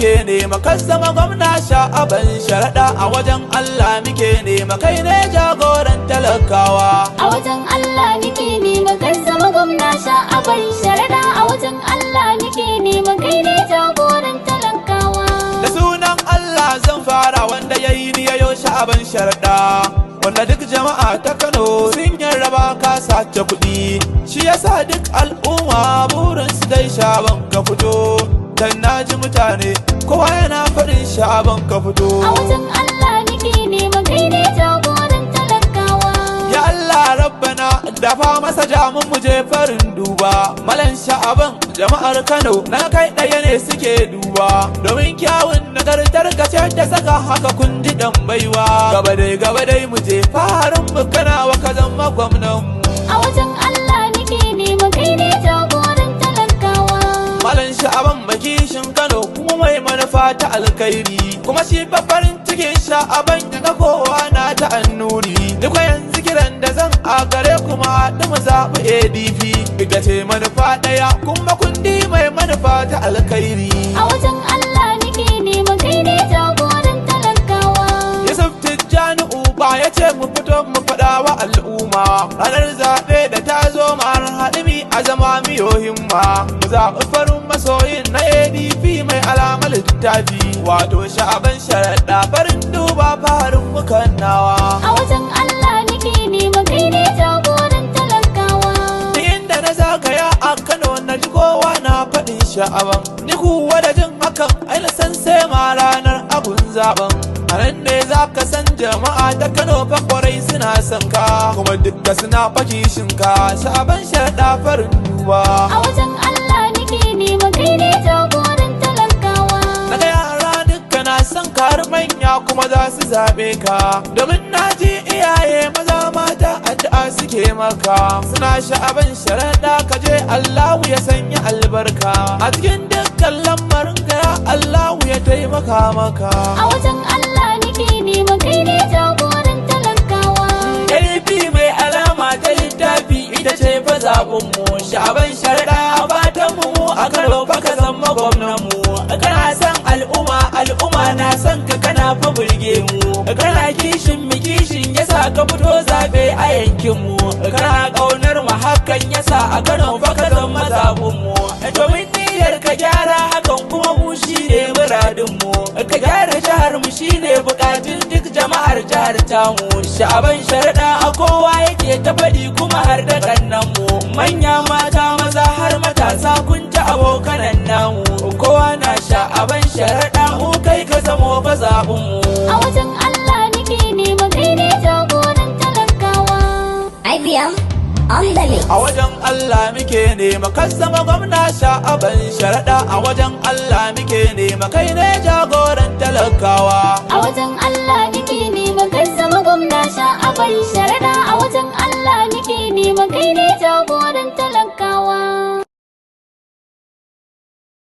ke nema kan zama gwamna sha'aban sharaɗa a wajen Allah muke nema kai ne jagoran talakawa. A wajen Allah muke nema kan zama gwamna sha'aban sharaɗa a wajen Allah muke nema kai ne jagoran talakawa. Da sunan Allah zan fara wanda yayi ni yayo sha'aban sharaɗa, wanda duk jama'a ta Kano sun yarraba ka sace kuɗi, shi yasa duk al'umma burin su dai sha'aban ka fito. Dan naji mutane kowa yana faɗin sha'aban ka fito. A wajen Allah muke nema kai ne jagoran talakawa. Ya Allah rabbana dafa masa jamun mu je farin duba, malan sha'aban jama'ar Kano na kai ɗaya ne suke duba, domin kyawun nagartar ka ce ta saka haka kun ji dan baiwa. Gaba dai mu je farin mu kana wa ka zama gwamnan mu. A wajen Allah muke nema kai ne jagoran talakawa. Malan sha'aban kishin Kano kuma mai manufa ta alkhairi, kuma shi farin cikin sha'aban ya ga kowa na ta annuri. Duk yanzu kiran da zan a gare kuma haɗu mu zaɓi ADP, ita ce manufa ɗaya kuma kundi mai manufa ta alkhairi. A wajen Allah muke nema kai ne jagoran talakawa. Yusuf Tijjani Uba ya ce mu fito mu faɗa wa al'umma, ranar zaɓe da ta zo mu har haɗu mi a zama miyo himma, mu zaɓi farin masoyin na ADP mai alamar littafi, wato sha'aban sharaɗa farin duba farin mukan nawa. A wajen Allah muke nema kai ne jagoran talakawa. Duk inda na zagaya a Kano na ji kowa na faɗin sha'aban, ni kuwa da jin hakan ai na san sai ma ranar abun zaɓen. A nan ne za ka san jama'a ta Kano fa kwarai suna son ka, kuma dukka suna fakishin ka sha'aban sharaɗa farin duba. A wajen Allah muke nema kai ne jagoran talakawa. Daga yara dukka na son ka har manya kuma za su zaɓe ka, domin na ji iyaye maza mata addu'a suke maka, suna sha'aban sharaɗa ka je Allahu ya sanya albarka a cikin dukkan lamarin ka, ya Allahu ya taimaka maka. A wajen Allah muke nema kai ne jagoran talakawa. Ƙarfi mai alama ta littafi ita ce fa zaɓin mu, sha'aban sharaɗa fatan mu a Kano fa ka zama gwamnan mu. Kana son al'umma na son ka kana fa burge mu, kana kishin mu kishin yasa ka fito zaɓe a yankin mu, kana ƙaunar mu hakan yasa a Kano fa ka zama zaɓin mu. Domin niyyar ka gyara hakan kuma mu shine muradin mu, ka gyara jihar mu shine bukatun duk jama'ar jihar tamu. Sha'aban sharaɗa a kowa yake ta faɗi kuma har da kannan mu, manya mata maza har matasa kun ji abokanan namu, kowa na sha'aban sharaɗa mu kai ka zamo fa zaɓin mu. A wajen Allah muke nema kai ne jagoran talakawa. IBM on the mix. A wajen Allah muke nema kan zama gwamna sha'aban sharaɗa, a wajen Allah muke nema kai ne jagoran talakawa. A wajen Allah muke nema kan zama gwamna sha'aban sharaɗa.